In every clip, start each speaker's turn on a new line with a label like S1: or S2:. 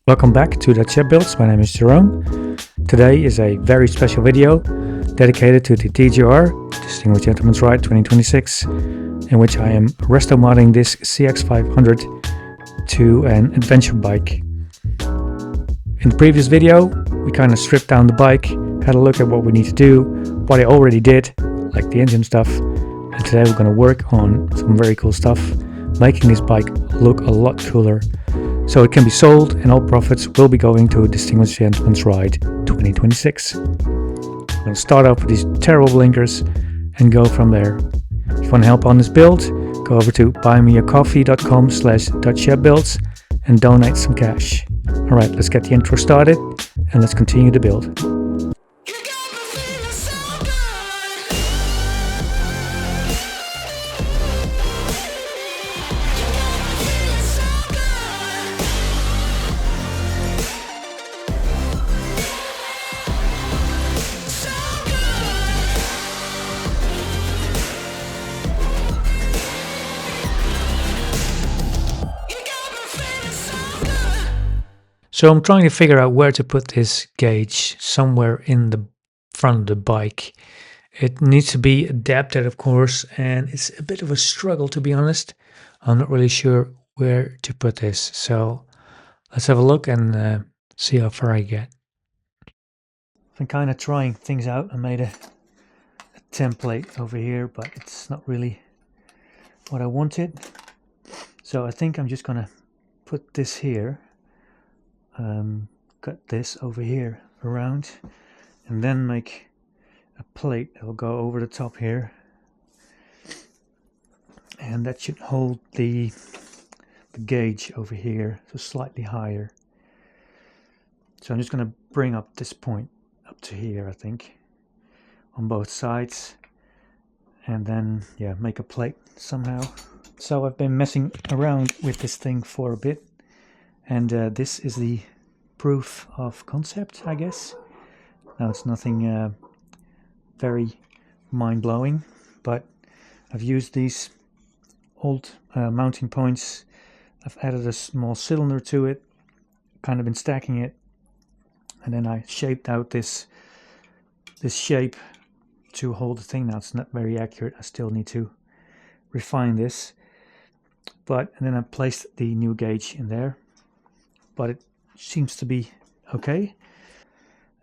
S1: Welcome back to Dutch Ship Builds. My name is Jerome. Today is a very special video dedicated to the DGR, Distinguished Gentleman's Ride 2026, in which I am restomodding this CX500 to an adventure bike. In the previous video, we kind of stripped down the bike, had a look at what we need to do, what I already did, like the engine stuff, and today we're going to work on some very cool stuff, making this bike look a lot cooler. So it can be sold and all profits will be going to Distinguished Gentleman's Ride 2026. I'm going to start off with these terrible blinkers and go from there. If you want to help on this build, go over to buymeacoffee.com/DutchShipBuilds and donate some cash. Alright, let's get the intro started and let's continue the build. So I'm trying to figure out where to put this gauge, somewhere in the front of the bike. It needs to be adapted, of course, and it's a bit of a struggle, to be honest. I'm not really sure where to put this. So let's have a look and see how far I get. I'm kind of trying things out. I made a template over here, but it's not really what I wanted. So I think I'm just going to put this here. Cut this over here around and then make a plate that will go over the top here, and that should hold the gauge over here, so slightly higher. So I'm just going to bring up this point up to here, I think, on both sides, and then make a plate somehow. So I've been messing around with this thing for a bit, and this is the proof of concept, I guess. Now it's nothing very mind-blowing, but I've used these old mounting points. I've added a small cylinder to it, kind of been stacking it, and then I shaped out this shape to hold the thing. Now it's not very accurate, I still need to refine this, and then I placed the new gauge in there, but it seems to be okay.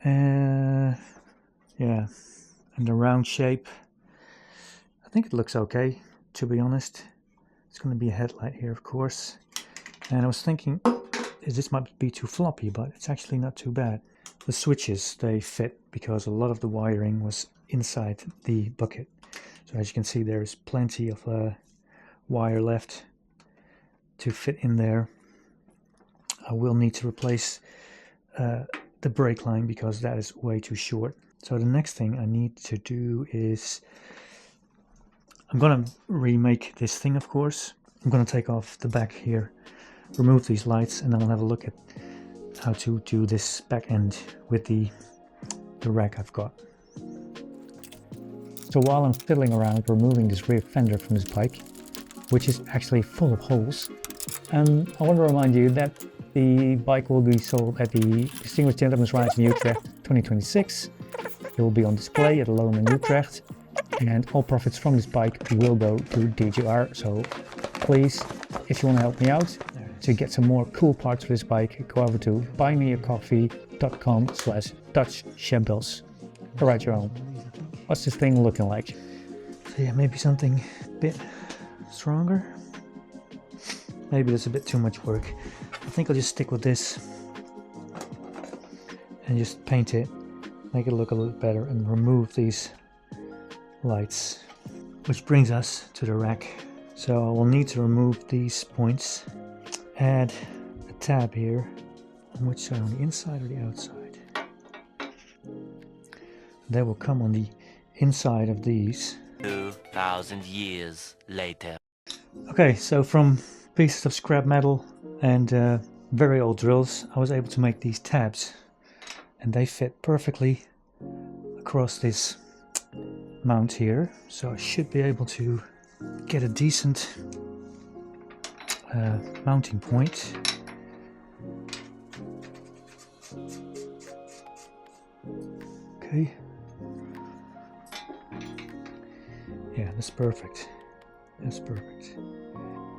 S1: And the round shape, I think it looks okay, to be honest. It's going to be a headlight here, of course, and I was thinking this might be too floppy, but it's actually not too bad. The switches, they fit because a lot of the wiring was inside the bucket, so as you can see there's plenty of wire left to fit in there. I will need to replace the brake line because that is way too short. So the next thing I need to do is I'm going to remake this thing, of course. I'm going to take off the back here, remove these lights, and then I'll have a look at how to do this back end with the rack I've got. So while I'm fiddling around removing this rear fender from this bike, which is actually full of holes, I want to remind you that the bike will be sold at the Distinguished Gentleman's Ride in Utrecht 2026. It will be on display at Loom in Utrecht, and all profits from this bike will go to DGR. So please, if you want to help me out to get some more cool parts for this bike, go over to buymeacoffee.com/DutchShipBuilds. Alright, Jerome, what's this thing looking like? So maybe something a bit stronger. Maybe that's a bit too much work. I think I'll just stick with this and just paint it, make it look a little better, and remove these lights. Which brings us to the rack. So I will need to remove these points, add a tab here. On which side, on the inside or the outside? That will come on the inside of these.
S2: 2,000 years later.
S1: Okay, so from pieces of scrap metal and very old drills, I was able to make these tabs, and they fit perfectly across this mount here, so I should be able to get a decent mounting point. Okay. Yeah, that's perfect. That's perfect.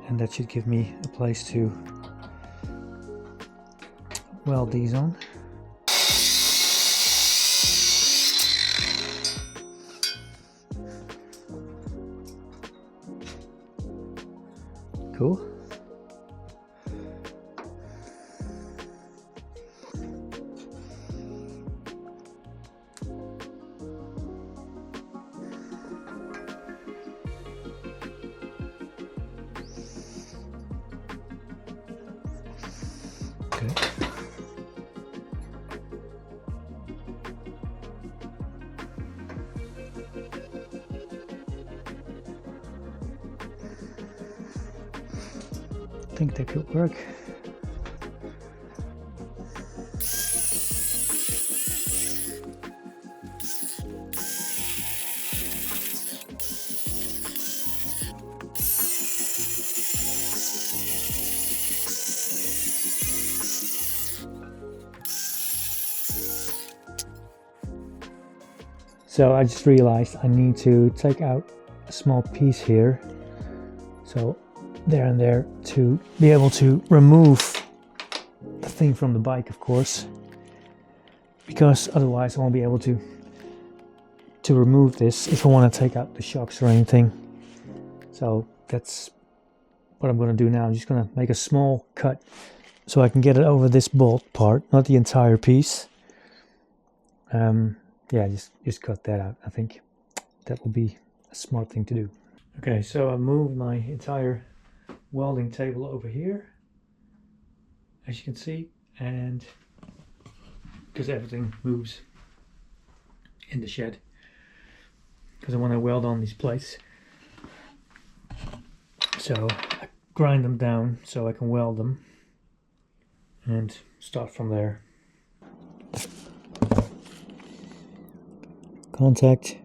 S1: And that should give me a place to weld these on. Cool. Okay. I think that could work. So I just realized I need to take out a small piece here. So there and there to be able to remove the thing from the bike, of course, because otherwise I won't be able to remove this if I want to take out the shocks or anything. So that's what I'm going to do now. I'm just going to make a small cut so I can get it over this bolt part, not the entire piece. Yeah, just cut that out. I think that will be a smart thing to do. Okay, so I moved my entire welding table over here, as you can see, and because everything moves in the shed, because I want to weld on these plates. So I grind them down so I can weld them and start from there. Contact.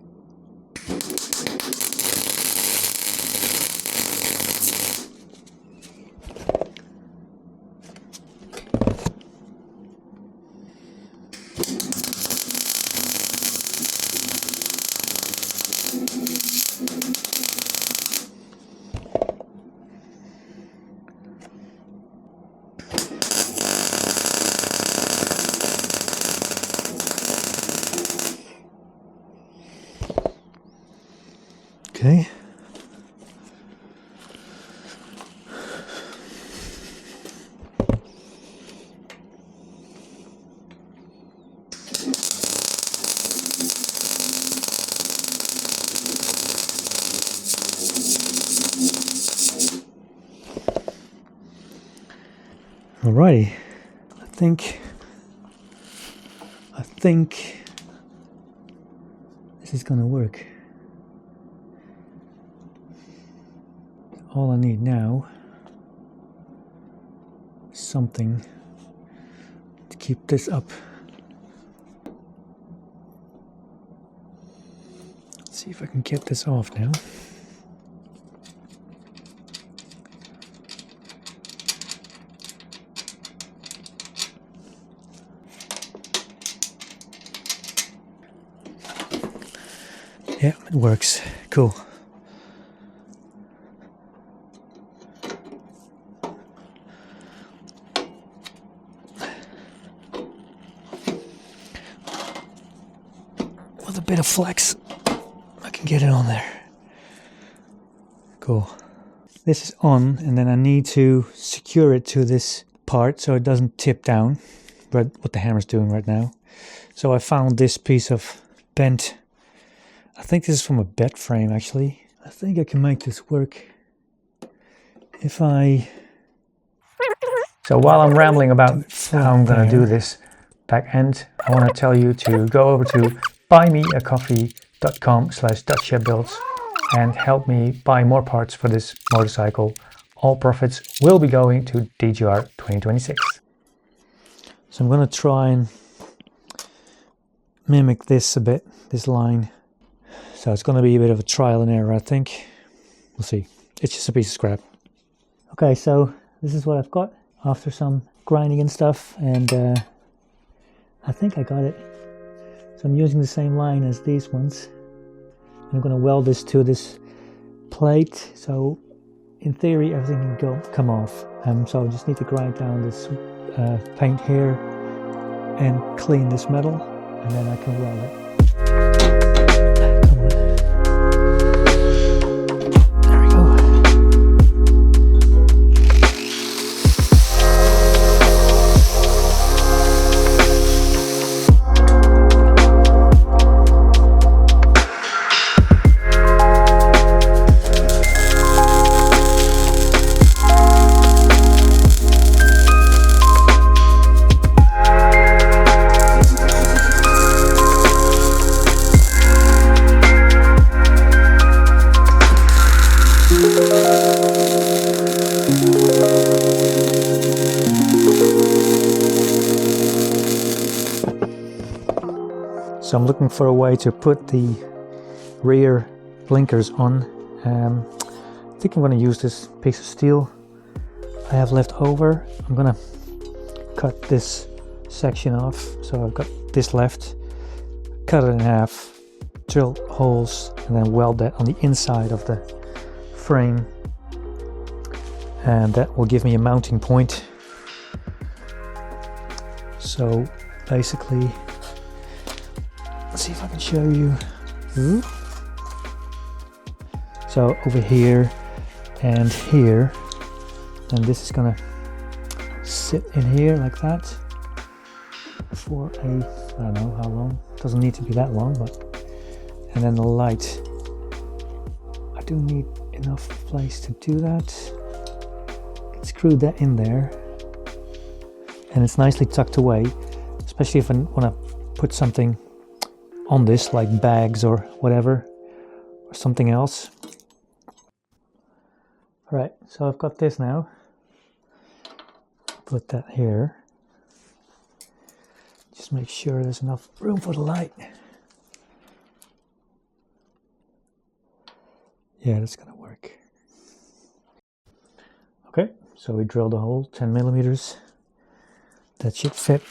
S1: Okay. Alrighty. I think this is gonna work. All I need now is something to keep this up. Let's see if I can get this off now. Yeah, it works. Cool. With a bit of flex, I can get it on there. Cool. This is on, and then I need to secure it to this part so it doesn't tip down, but what the hammer's doing right now. So I found this piece of bent, I think this is from a bed frame actually. I think I can make this work if I... So while I'm rambling about how I'm going to do this back end, I want to tell you to go over to buymeacoffee.com/DutchShedBuilds and help me buy more parts for this motorcycle. All profits will be going to DGR 2026. So I'm going to try and mimic this a bit, this line. So it's going to be a bit of a trial and error, I think. We'll see. It's just a piece of scrap. Okay, so this is what I've got after some grinding and stuff, and I think I got it So I'm using the same line as these ones. I'm going to weld this to this plate, so in theory everything can come off. So I just need to grind down this paint here and clean this metal, and then I can weld it. Come on. There we go. So I'm looking for a way to put the rear blinkers on. I think I'm going to use this piece of steel I have left over. I'm going to cut this section off. So I've got this left, cut it in half, drill holes, and then weld that on the inside of the frame. And that will give me a mounting point. So basically, let's see if I can show you. Ooh. So over here and here, and this is gonna sit in here like that for I don't know how long. Doesn't need to be that long, but and then the light. I do need enough place to do that. Screw that in there, and it's nicely tucked away, especially if I want to put something on this, like bags or whatever, or something else. All right, so I've got this now. Put that here. Just make sure there's enough room for the light. Yeah, that's gonna work. Okay, so we drilled a hole 10 millimeters. That should fit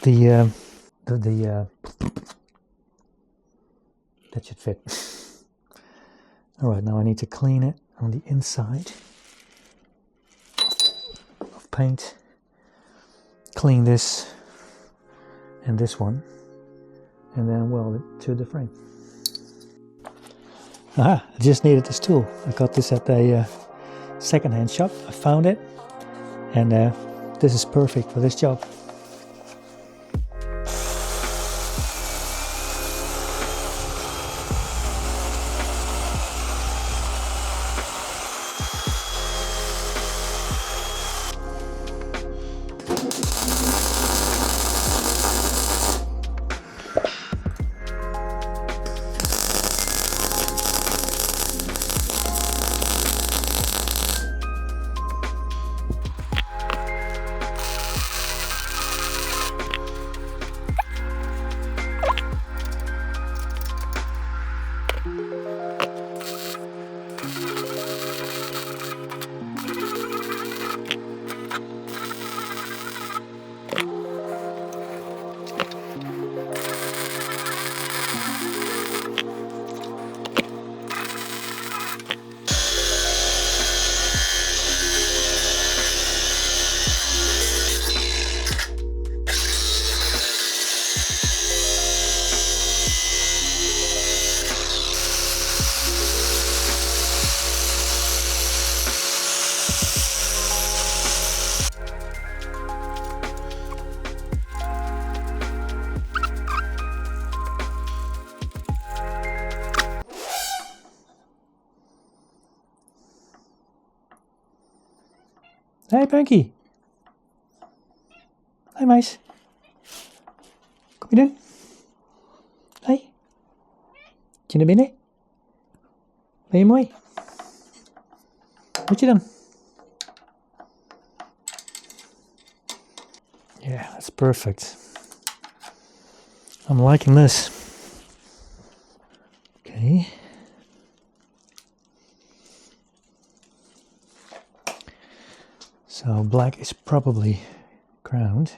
S1: that should fit. All right, now I need to clean it on the inside of paint. Clean this and this one, and then weld it to the frame. Aha, I just needed this tool. I got this at a second-hand shop. I found it, and this is perfect for this job. Hey Punky. Hey meis. Kom je doen? Hey. Zit je naar binnen? Ben je mooi? Moet je dan? Yeah, that's perfect. I'm liking this. Okay. So black is probably ground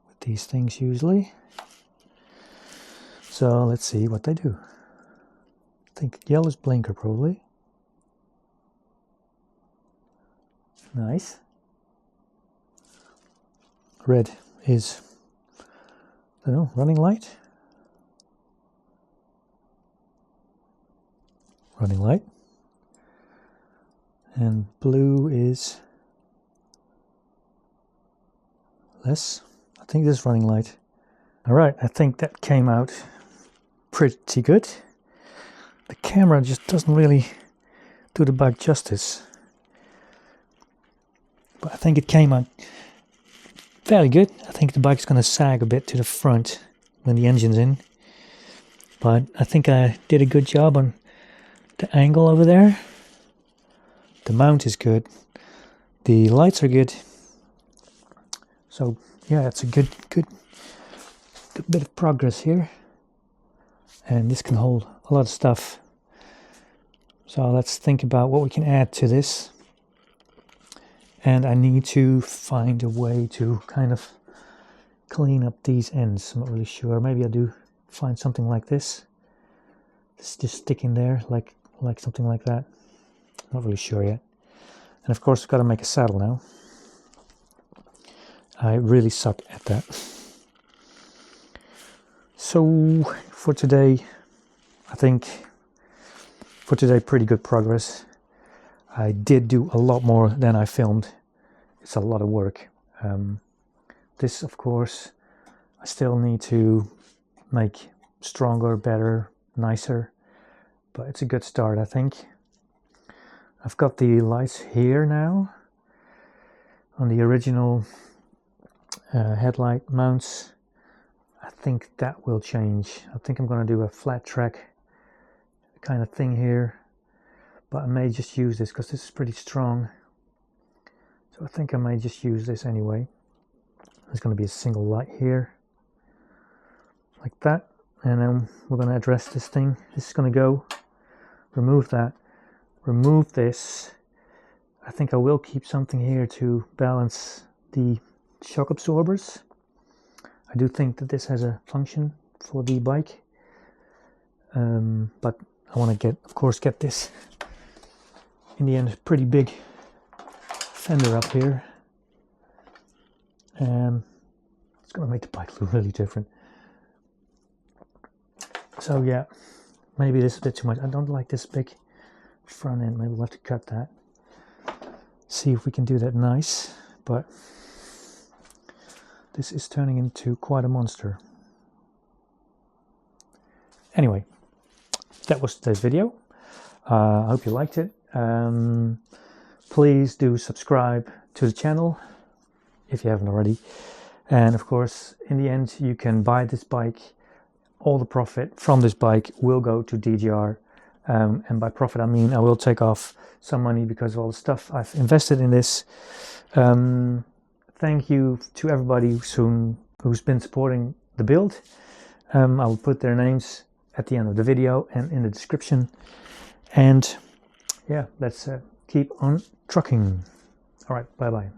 S1: with these things usually. So let's see what they do. I think yellow's blinker probably. Nice. Red is, I don't know, running light. Running light. And blue is less. I think this is running light. Alright, I think that came out pretty good. The camera just doesn't really do the bike justice. But I think it came out fairly good. I think the bike's going to sag a bit to the front when the engine's in. But I think I did a good job on the angle over there. The mount is good. The lights are good. So yeah, it's a good bit of progress here. And this can hold a lot of stuff. So let's think about what we can add to this. And I need to find a way to kind of clean up these ends. I'm not really sure. Maybe I do find something like this. It's just sticking there, like something like that. Not really sure yet. And of course, I've got to make a saddle now. I really suck at that. So for today, I think pretty good progress. I did do a lot more than I filmed. It's a lot of work. This, of course, I still need to make stronger, better, nicer, but it's a good start, I think. I've got the lights here now on the original headlight mounts. I think that will change. I think I'm going to do a flat track kind of thing here, but I may just use this because this is pretty strong. So I think I may just use this anyway. There's going to be a single light here, like that, and then we're going to address this thing. This is going to go. Remove that. Remove this. I think I will keep something here to balance the shock absorbers. I do think that this has a function for the bike, but I want to of course get this in the end pretty big fender up here, and it's going to make the bike look really different. So yeah, maybe this is a bit too much. I don't like this big front end. Maybe we'll have to cut that. See if we can do that nice, but this is turning into quite a monster. Anyway, that was today's video. I hope you liked it. Please do subscribe to the channel if you haven't already. And of course, in the end, you can buy this bike. All the profit from this bike will go to DGR. And by profit, I mean I will take off some money because of all the stuff I've invested in this. Thank you to everybody who's been supporting the build. I will put their names at the end of the video and in the description. And yeah, let's keep on trucking. All right, bye-bye.